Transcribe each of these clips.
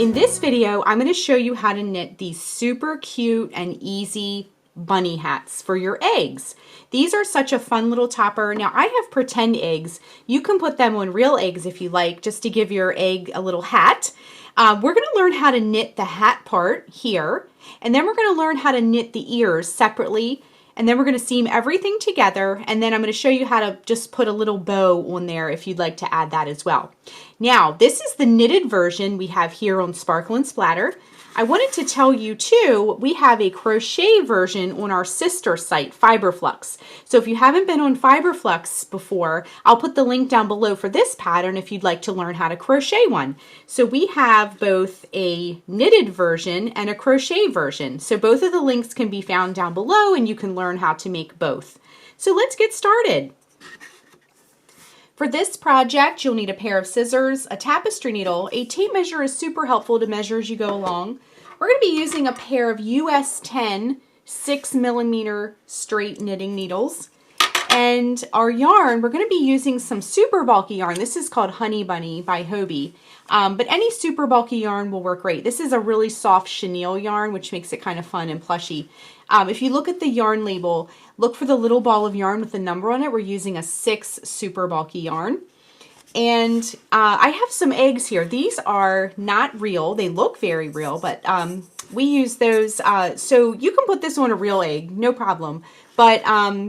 In this video, I'm going to show you how to knit these super cute and easy bunny hats for your eggs. These are such a fun little topper. Now I have pretend eggs. You can put them on real eggs if you like, just to give your egg a little hat. We're going to learn how to knit the hat part here, and then we're going to learn how to knit the ears separately, and then we're going to seam everything together, and then I'm going to show you how to just put a little bow on there if you'd like to add that as well. Now, this is the knitted version we have here on Sparkle and Splatter. I wanted to tell you too, we have a crochet version on our sister site, Fiberflux. So if you haven't been on Fiberflux before, I'll put the link down below for this pattern if you'd like to learn how to crochet one. So we have both a knitted version and a crochet version. So both of the links can be found down below and you can learn how to make both. So let's get started. For this project, you'll need a pair of scissors, a tapestry needle. A tape measure is super helpful to measure as you go along. We're going to be using a pair of US 10 6mm straight knitting needles. And our yarn, we're going to be using some super bulky yarn. This is called Honey Bunny by Hobbii. But any super bulky yarn will work great. This is a really soft chenille yarn, which makes it kind of fun and plushy. If you look at the yarn label, look for the little ball of yarn with the number on it. We're using a 6 super bulky yarn. And I have some eggs here. These are not real. They look very real, but we use those. So you can put this on a real egg, no problem. But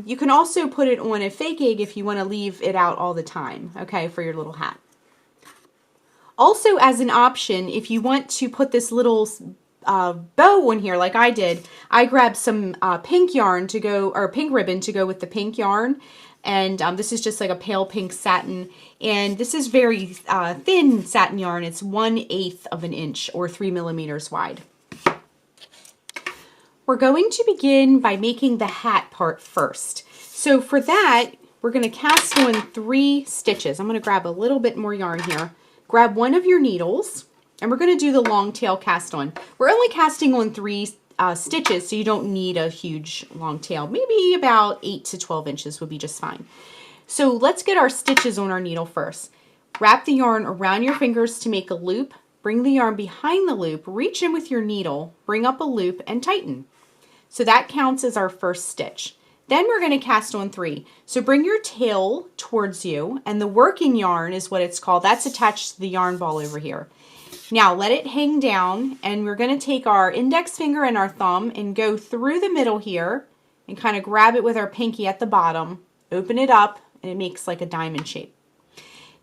you can also put it on a fake egg if you want to leave it out all the time, okay, for your little hat. Also, as an option, if you want to put this little bow on here like I did, I grabbed some pink yarn to go, or pink ribbon to go with the pink yarn. And this is just like a pale pink satin. And this is very thin satin yarn. It's 1/8 of an inch or 3mm wide. We're going to begin by making the hat part first. So for that, we're going to cast on 3 stitches. I'm going to grab a little bit more yarn here. Grab one of your needles, and we're going to do the long tail cast on. We're only casting on 3 stitches, so you don't need a huge long tail. Maybe about 8 to 12 inches would be just fine. So let's get our stitches on our needle first. Wrap the yarn around your fingers to make a loop. Bring the yarn behind the loop, reach in with your needle, bring up a loop, and tighten. So that counts as our first stitch. Then we're going to cast on 3. So bring your tail towards you, and the working yarn is what it's called. That's attached to the yarn ball over here. Now let it hang down, and we're going to take our index finger and our thumb and go through the middle here and kind of grab it with our pinky at the bottom, open it up, and it makes like a diamond shape.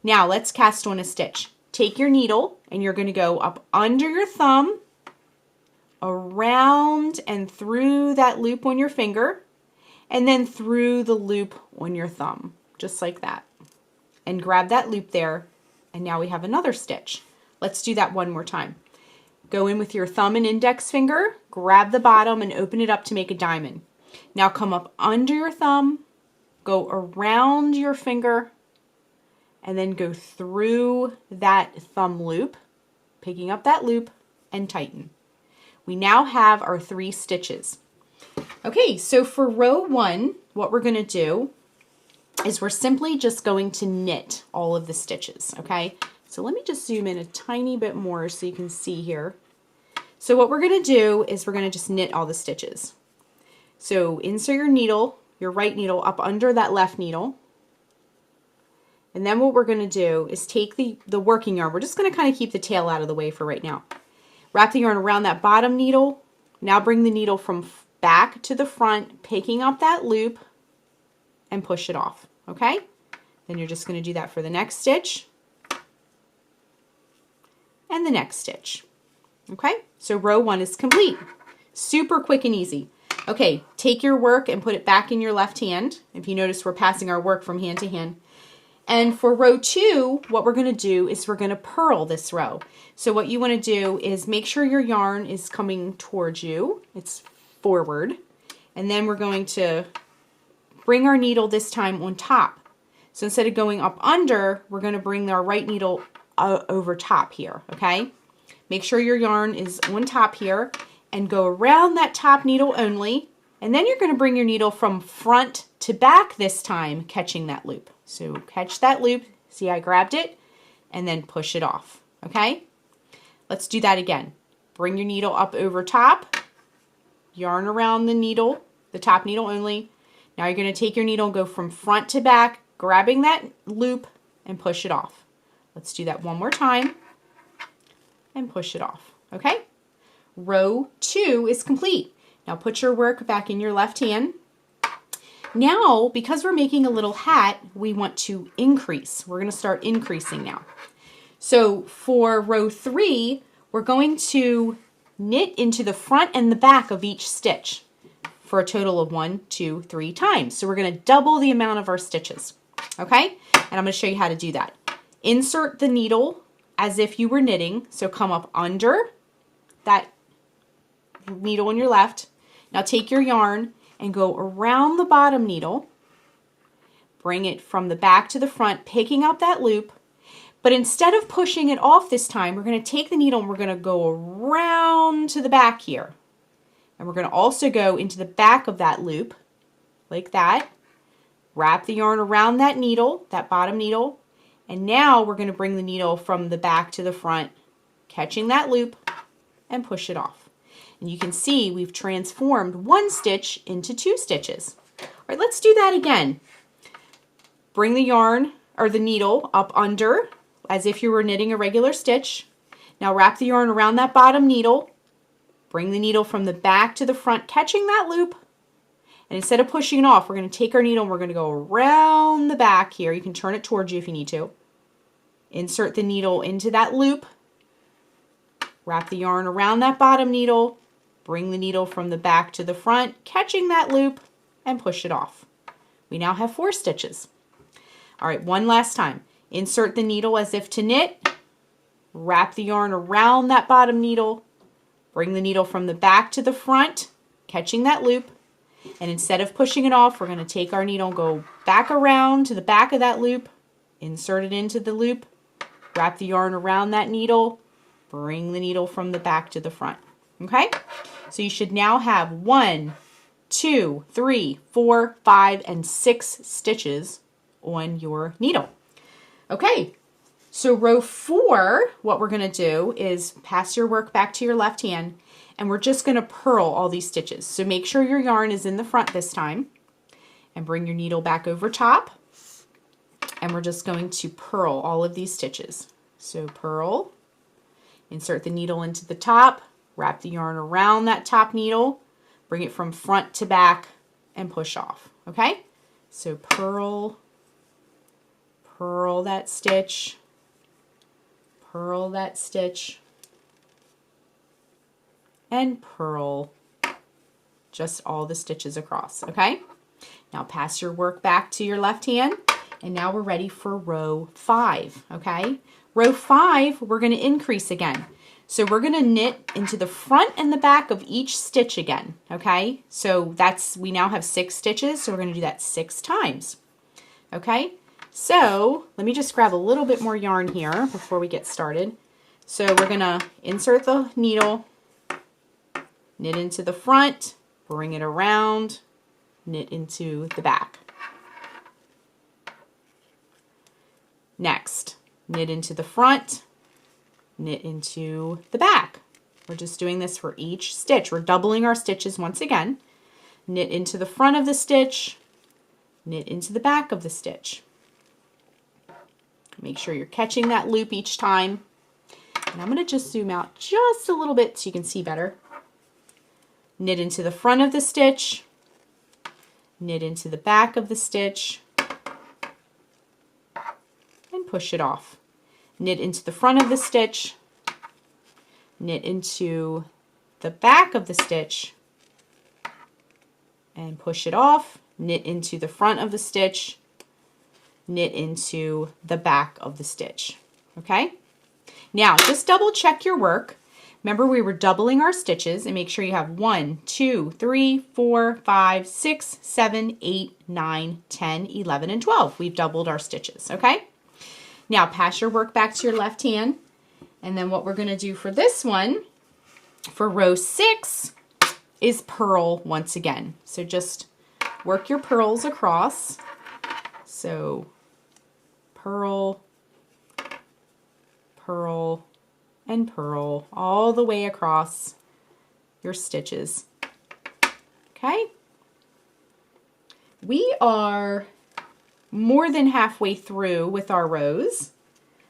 Now let's cast on a stitch. Take your needle, and you're going to go up under your thumb, around and through that loop on your finger, and then through the loop on your thumb, just like that. And grab that loop there, and now we have another stitch. Let's do that one more time. Go in with your thumb and index finger, grab the bottom and open it up to make a diamond. Now come up under your thumb, go around your finger, and then go through that thumb loop, picking up that loop, and tighten. We now have our 3 stitches. Okay, so for row 1, what we're going to do is we're simply just going to knit all of the stitches, okay? So let me just zoom in a tiny bit more so you can see here. So what we're going to do is we're going to just knit all the stitches. So insert your needle, your right needle, up under that left needle. And then what we're going to do is take the working yarn. We're just going to kind of keep the tail out of the way for right now. Wrap the yarn around that bottom needle. Now bring the needle from back to the front, picking up that loop, and push it off, okay? Then you're just going to do that for the next stitch and the next stitch, okay? So row 1 is complete. Super quick and easy. Okay, take your work and put it back in your left hand. If you notice, we're passing our work from hand to hand. And for row 2, what we're going to do is we're going to purl this row. So what you want to do is make sure your yarn is coming towards you. It's forward. And then we're going to bring our needle this time on top. So instead of going up under, we're going to bring our right needle over top here, okay? Make sure your yarn is on top here and go around that top needle only. And then you're going to bring your needle from front to back this time, catching that loop. So catch that loop, see I grabbed it, and then push it off, okay? Let's do that again. Bring your needle up over top, yarn around the needle, the top needle only. Now you're going to take your needle and go from front to back, grabbing that loop and push it off. Let's do that one more time and push it off. Okay? Row 2 is complete. Now put your work back in your left hand. Now, because we're making a little hat, we want to increase. We're going to start increasing now. So for row 3, we're going to knit into the front and the back of each stitch for a total of 1, 2, 3 times. So we're going to double the amount of our stitches. Okay? And I'm going to show you how to do that. Insert the needle as if you were knitting. So come up under that needle on your left. Now take your yarn and go around the bottom needle. Bring it from the back to the front, picking up that loop. But instead of pushing it off this time, we're going to take the needle and we're going to go around to the back here. And we're going to also go into the back of that loop, like that. Wrap the yarn around that needle, that bottom needle. And now we're going to bring the needle from the back to the front, catching that loop, and push it off. And you can see we've transformed 1 stitch into 2 stitches. All right, let's do that again. Bring the yarn or the needle up under as if you were knitting a regular stitch. Now wrap the yarn around that bottom needle. Bring the needle from the back to the front, catching that loop. And instead of pushing it off, we're going to take our needle and we're going to go around the back here. You can turn it towards you if you need to. Insert the needle into that loop. Wrap the yarn around that bottom needle. Bring the needle from the back to the front, catching that loop, and push it off. We now have 4 stitches. All right, one last time. Insert the needle as if to knit. Wrap the yarn around that bottom needle. Bring the needle from the back to the front, catching that loop. And instead of pushing it off, we're going to take our needle and go back around to the back of that loop. Insert it into the loop. Wrap the yarn around that needle. Bring the needle from the back to the front. Okay? So you should now have 1, 2, 3, 4, 5, and 6 stitches on your needle. Okay, so row 4, what we're going to do is pass your work back to your left hand, and we're just going to purl all these stitches. So make sure your yarn is in the front this time, and bring your needle back over top, and we're just going to purl all of these stitches. So purl, insert the needle into the top, wrap the yarn around that top needle, bring it from front to back, and push off. Okay, so purl, purl that stitch, purl that stitch, and purl just all the stitches across. Okay, now pass your work back to your left hand, and now we're ready for row 5. Okay, row 5, we're going to increase again. So we're going to knit into the front and the back of each stitch again. Okay, so we now have 6 stitches, so we're going to do that 6 times. Okay, so let me just grab a little bit more yarn here before we get started. So we're going to insert the needle, knit into the front, bring it around, knit into the back. Next, knit into the front, knit into the back. We're just doing this for each stitch. We're doubling our stitches once again. Knit into the front of the stitch, knit into the back of the stitch. Make sure you're catching that loop each time. And I'm going to just zoom out just a little bit so you can see better. Knit into the front of the stitch, knit into the back of the stitch, and push it off. Knit into the front of the stitch, knit into the back of the stitch, and push it off. Knit into the front of the stitch, knit into the back of the stitch. Okay? Now, just double check your work. Remember, we were doubling our stitches, and make sure you have 1, 2, 3, 4, 5, 6, 7, 8, 9, 10, 11, and 12. We've doubled our stitches. Okay? Now, pass your work back to your left hand, and then what we're going to do for this one, for row 6, is purl once again. So just work your purls across. So purl, purl, and purl all the way across your stitches. Okay? We are more than halfway through with our rows.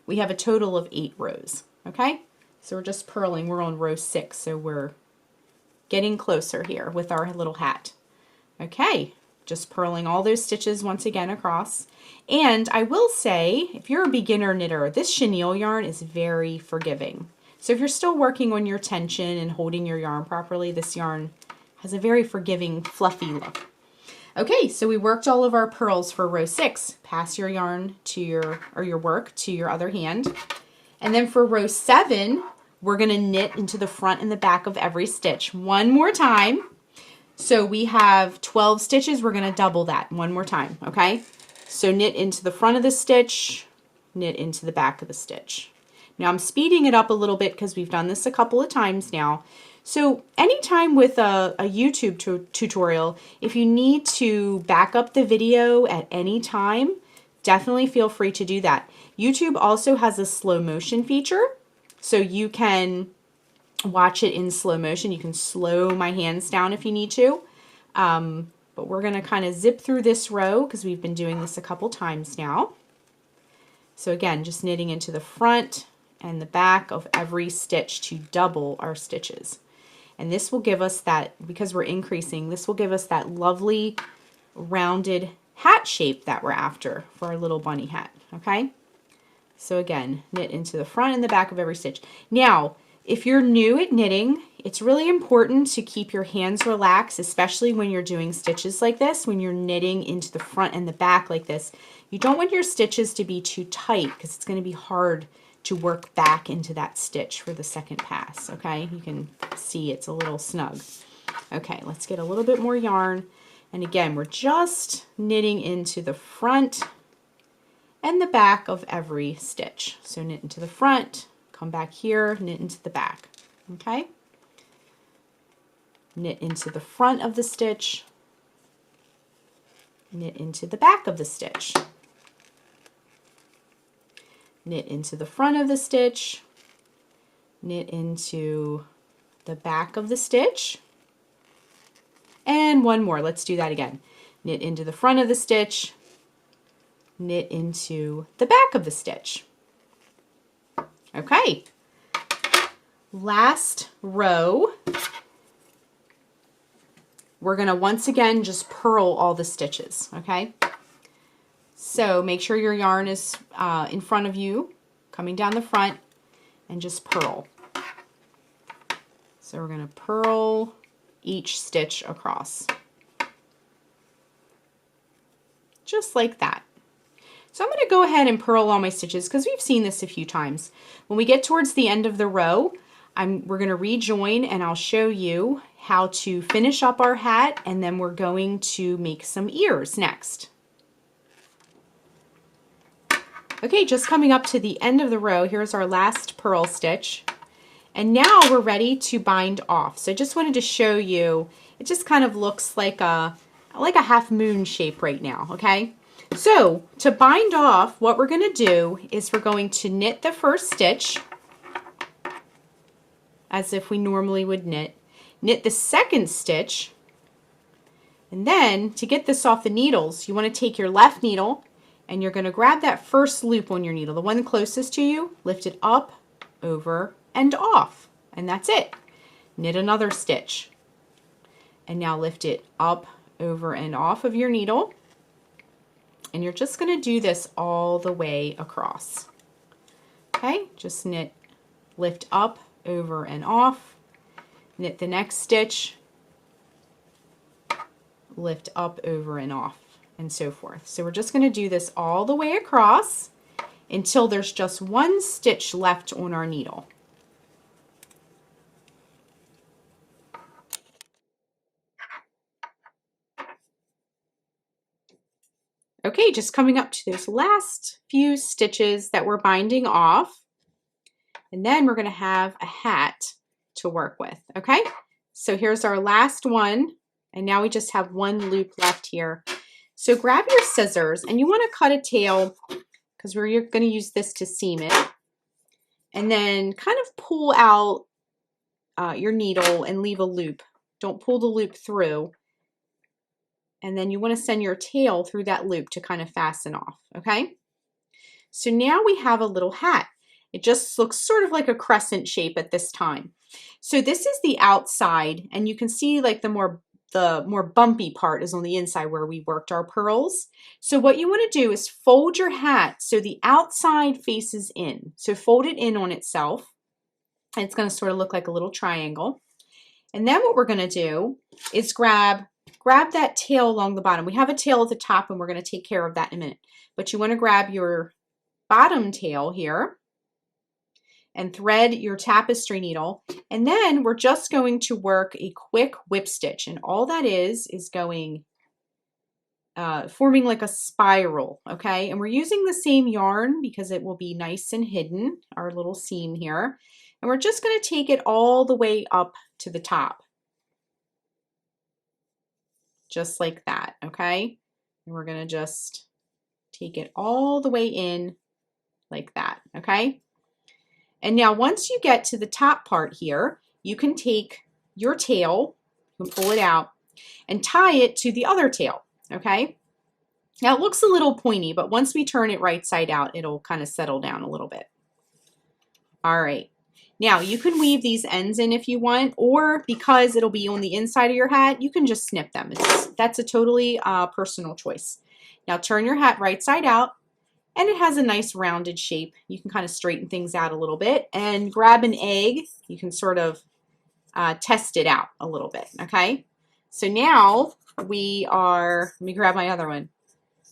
We have a total of 8 rows. Okay? So we're just purling. We're on row 6, so we're getting closer here with our little hat. Okay, just purling all those stitches once again across. And I will say, if you're a beginner knitter, this chenille yarn is very forgiving. So if you're still working on your tension and holding your yarn properly, this yarn has a very forgiving, fluffy look. Okay, so we worked all of our purls for row 6. Pass your yarn to your work to your other hand. And then for row 7, we're going to knit into the front and the back of every stitch one more time. So we have 12 stitches. We're going to double that one more time, okay? So knit into the front of the stitch, knit into the back of the stitch. Now I'm speeding it up a little bit because we've done this a couple of times now. So anytime with a YouTube tutorial, if you need to back up the video at any time, definitely feel free to do that. YouTube also has a slow motion feature, so you can watch it in slow motion. You can slow my hands down if you need to. But we're going to kind of zip through this row because we've been doing this a couple times now. So again, just knitting into the front and the back of every stitch to double our stitches. And this will give us that, because we're increasing, this will give us that lovely rounded hat shape that we're after for our little bunny hat, okay? So again, knit into the front and the back of every stitch. Now, if you're new at knitting, it's really important to keep your hands relaxed, especially when you're doing stitches like this, when you're knitting into the front and the back like this. You don't want your stitches to be too tight because it's going to be hard to work back into that stitch for the second pass, okay? You can see it's a little snug. Okay, let's get a little bit more yarn. And again, we're just knitting into the front and the back of every stitch. So knit into the front, come back here, knit into the back, okay? Knit into the front of the stitch, knit into the back of the stitch. Knit into the front of the stitch, knit into the back of the stitch, and one more. Let's do that again. Knit into the front of the stitch, knit into the back of the stitch. Okay, last row, we're going to once again just purl all the stitches, okay? So make sure your yarn is in front of you, coming down the front, and just purl. So we're going to purl each stitch across. Just like that. So I'm going to go ahead and purl all my stitches because we've seen this a few times. When we get towards the end of the row, we're going to rejoin and I'll show you how to finish up our hat, and then we're going to make some ears next. Okay, just coming up to the end of the row, here's our last purl stitch. And now we're ready to bind off. So I just wanted to show you, it just kind of looks like a half moon shape right now, okay? So to bind off, what we're going to do is we're going to knit the first stitch as if we normally would knit the second stitch, and then to get this off the needles, you want to take your left needle and you're going to grab that first loop on your needle, the one closest to you, lift it up, over, and off, and that's it. Knit another stitch, and now lift it up, over, and off of your needle, and you're just going to do this all the way across. Okay, just knit, lift up, over, and off, knit the next stitch, lift up, over, and off, and so forth. So we're just going to do this all the way across until there's just one stitch left on our needle. Okay, just coming up to those last few stitches that we're binding off, and then we're going to have a hat to work with, okay? So here's our last one, and now we just have one loop left here. So grab your scissors, and you want to cut a tail because we're going to use this to seam it. and then kind of pull out your needle and leave a loop. Don't pull the loop through. And then you want to send your tail through that loop to kind of fasten off, okay? So now we have a little hat. It just looks sort of like a crescent shape at this time. So this is the outside, and you can see like the more bumpy part is on the inside where we worked our pearls. So what you want to do is fold your hat so the outside faces in. So fold it in on itself. And it's going to sort of look like a little triangle. And then what we're going to do is grab that tail along the bottom. We have a tail at the top, and we're going to take care of that in a minute. But you want to grab your bottom tail here and thread your tapestry needle. And then we're just going to work a quick whip stitch. And all that is going forming like a spiral, okay? And we're using the same yarn because it will be nice and hidden, our little seam here. And we're just going to take it all the way up to the top. Just like that, okay? And we're going to just take it all the way in like that, okay? And now once you get to the top part here, you can take your tail, you can pull it out, and tie it to the other tail, okay? Now it looks a little pointy, but once we turn it right side out, it'll kind of settle down a little bit. All right. Now you can weave these ends in if you want, or because it'll be on the inside of your hat, you can just snip them. That's a totally personal choice. Now turn your hat right side out, and it has a nice rounded shape. You can kind of straighten things out a little bit and grab an egg. You can sort of test it out a little bit, okay? So now let me grab my other one.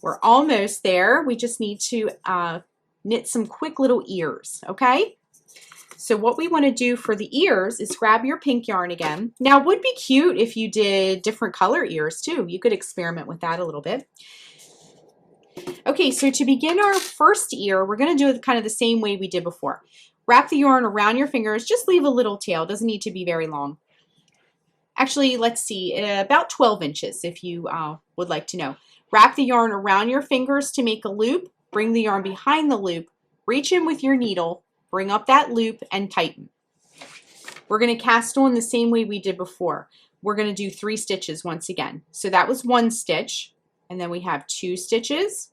We're almost there. We just need to knit some quick little ears, okay? So what we want to do for the ears is grab your pink yarn again. Now it would be cute if you did different color ears too. You could experiment with that a little bit. Okay, so to begin our first ear, we're going to do it kind of the same way we did before. Wrap the yarn around your fingers, just leave a little tail. It doesn't need to be very long. Actually, let's see, about 12 inches if you would like to know. Wrap the yarn around your fingers to make a loop, bring the yarn behind the loop, reach in with your needle, bring up that loop, and tighten. We're going to cast on the same way we did before. We're going to do 3 stitches once again. So that was 1 stitch, and then we have 2 stitches,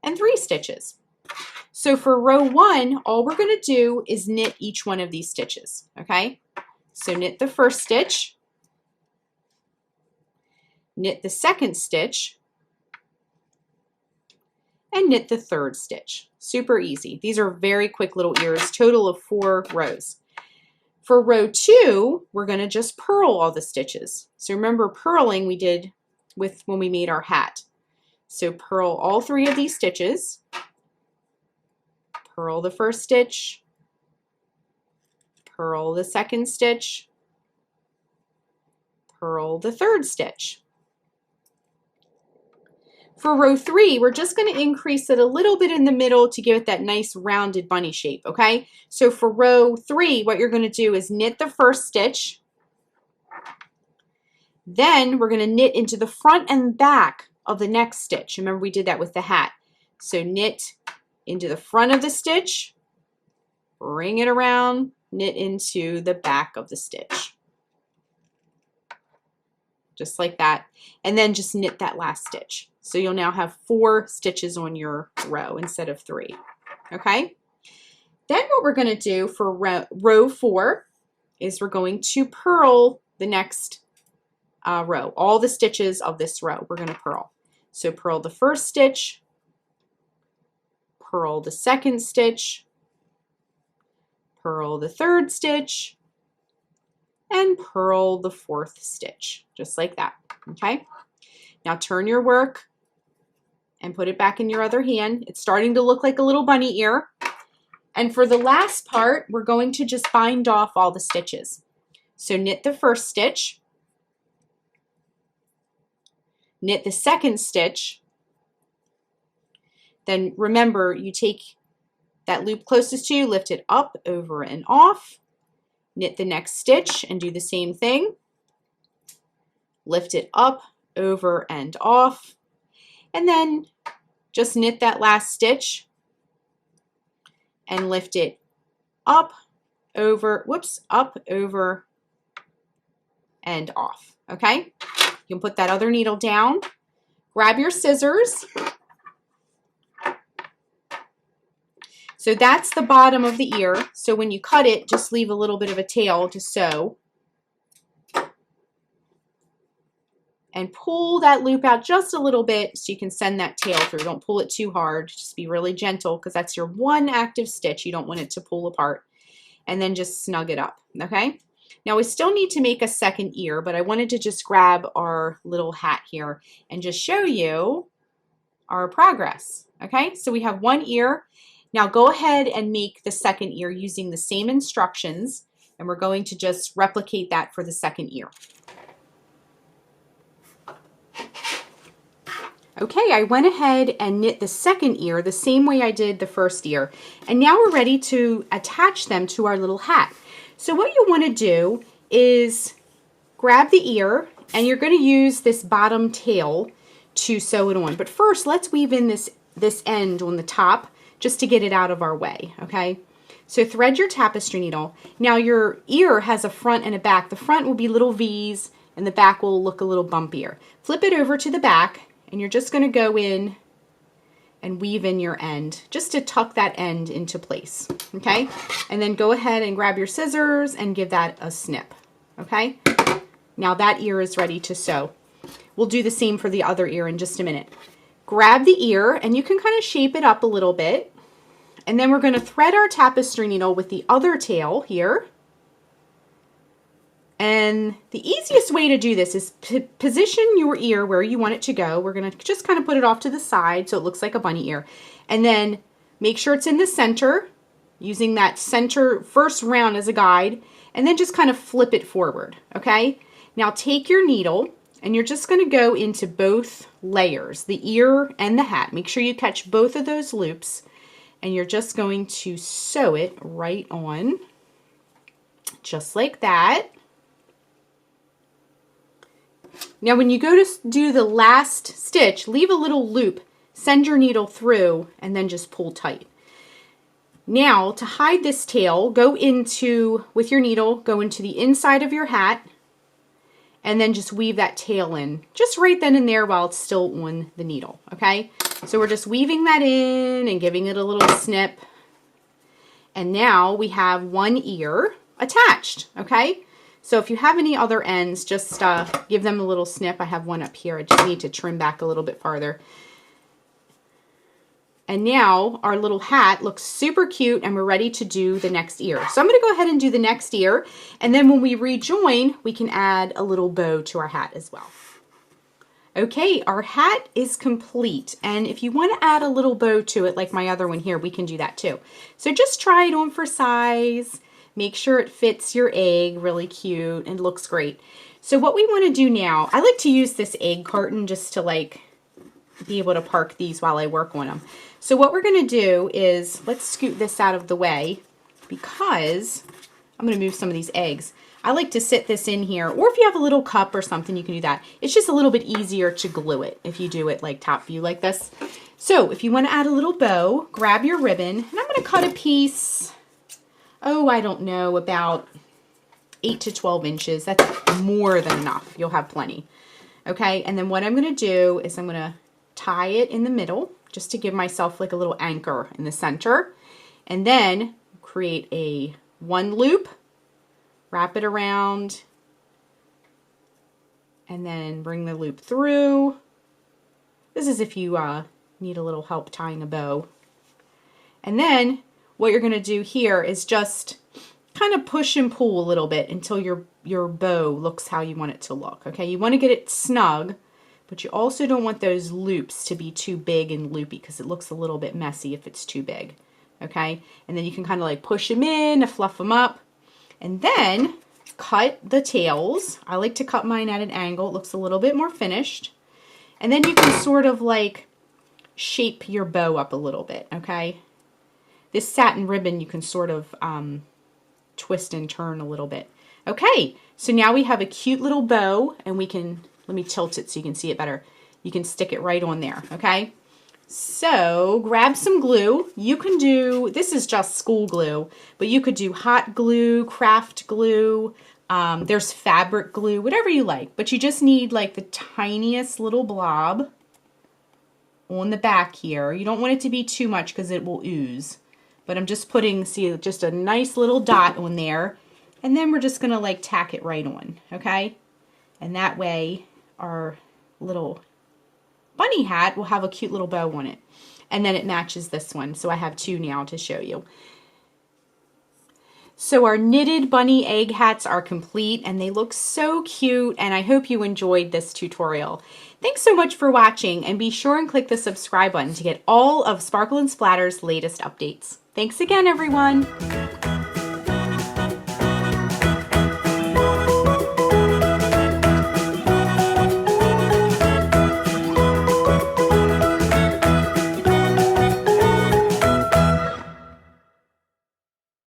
and 3 stitches. So for row 1, all we're going to do is knit each one of these stitches, okay? So knit the first stitch, knit the second stitch, and knit the third stitch. Super easy. These are very quick little ears, total of 4 rows. For row 2, we're going to just purl all the stitches. So remember, purling we did when we made our hat. So purl all 3 of these stitches, purl the first stitch, purl the second stitch, purl the third stitch. For row 3, we're just going to increase it a little bit in the middle to give it that nice rounded bunny shape, okay? So for row 3, what you're going to do is knit the first stitch. Then we're going to knit into the front and back of the next stitch. Remember, we did that with the hat. So knit into the front of the stitch, bring it around, knit into the back of the stitch. Just like that. And then just knit that last stitch. So you'll now have 4 stitches on your row instead of 3. Okay? Then what we're going to do for row 4 is we're going to purl the next row. All the stitches of this row we're going to purl. So purl the first stitch, purl the second stitch, purl the third stitch, and purl the fourth stitch, just like that, okay? Now turn your work and put it back in your other hand. It's starting to look like a little bunny ear. And for the last part, we're going to just bind off all the stitches. So knit the first stitch, knit the second stitch, then remember you take that loop closest to you, lift it up, over, and off, knit the next stitch and do the same thing, lift it up, over, and off, and then just knit that last stitch and lift it up, over, whoops, up, over, and off, okay? You can put that other needle down, grab your scissors. So that's the bottom of the ear. So when you cut it, just leave a little bit of a tail to sew. And pull that loop out just a little bit so you can send that tail through. Don't pull it too hard. Just be really gentle because that's your one active stitch. You don't want it to pull apart. And then just snug it up, okay? Now we still need to make a second ear, but I wanted to just grab our little hat here and just show you our progress, okay? So we have one ear. Now go ahead and make the second ear using the same instructions, and we're going to just replicate that for the second ear. Okay, I went ahead and knit the second ear the same way I did the first ear. And now we're ready to attach them to our little hat. So what you want to do is grab the ear, and you're going to use this bottom tail to sew it on. But first, let's weave in this end on the top just to get it out of our way, okay? So thread your tapestry needle. Now your ear has a front and a back. The front will be little V's, and the back will look a little bumpier. Flip it over to the back, and you're just going to go in and weave in your end just to tuck that end into place, okay? And then go ahead and grab your scissors and give that a snip, okay? Now that ear is ready to sew. We'll do the same for the other ear in just a minute. Grab the ear, and you can kind of shape it up a little bit. And then we're going to thread our tapestry needle with the other tail here. And the easiest way to do this is position your ear where you want it to go. We're going to just kind of put it off to the side so it looks like a bunny ear. And then make sure it's in the center, using that center first round as a guide, and then just kind of flip it forward, okay? Now take your needle, and you're just going to go into both layers, the ear and the hat. Make sure you catch both of those loops, and you're just going to sew it right on, just like that. Now when you go to do the last stitch, leave a little loop, send your needle through, and then just pull tight. Now to hide this tail, with your needle, go into the inside of your hat, and then just weave that tail in, just right then and there while it's still on the needle, okay? So we're just weaving that in and giving it a little snip. And now we have one ear attached, okay? So if you have any other ends, just give them a little snip. I have one up here. I just need to trim back a little bit farther. And now our little hat looks super cute, and we're ready to do the next ear. So I'm going to go ahead and do the next ear, and then when we rejoin, we can add a little bow to our hat as well. Okay, our hat is complete, and if you want to add a little bow to it like my other one here, we can do that too. So just try it on for size. Make sure it fits your egg, really cute, and looks great. So what we want to do now, I like to use this egg carton just to like be able to park these while I work on them. So what we're going to do is, let's scoot this out of the way because I'm going to move some of these eggs. I like to sit this in here, or if you have a little cup or something, you can do that. It's just a little bit easier to glue it if you do it like top view like this. So if you want to add a little bow, grab your ribbon, and I'm going to cut a piece, I don't know, about 8 to 12 inches. That's more than enough. You'll have plenty. Okay, and then what I'm going to do is I'm going to tie it in the middle just to give myself like a little anchor in the center, and then create one loop, wrap it around, and then bring the loop through. This is if you need a little help tying a bow. And then what you're going to do here is just kind of push and pull a little bit until your bow looks how you want it to look. Okay, you want to get it snug, but you also don't want those loops to be too big and loopy because it looks a little bit messy if it's too big. Okay, and then you can kind of like push them in, fluff them up, and then cut the tails. I like to cut mine at an angle. It looks a little bit more finished. And then you can sort of like shape your bow up a little bit, okay? This satin ribbon you can sort of twist and turn a little bit. Okay, so now we have a cute little bow, and we can, let me tilt it so you can see it better. You can stick it right on there, okay? So grab some glue. You can do, this is just school glue, but you could do hot glue, craft glue, there's fabric glue, whatever you like. But you just need like the tiniest little blob on the back here. You don't want it to be too much because it will ooze. But I'm just putting, see, just a nice little dot on there. And then we're just going to like tack it right on, okay? And that way our little bunny hat will have a cute little bow on it. And then it matches this one. So I have two now to show you. So our knitted bunny egg hats are complete and they look so cute, and I hope you enjoyed this tutorial. Thanks so much for watching, and be sure and click the subscribe button to get all of Sparkle and Splatter's latest updates. Thanks again, everyone.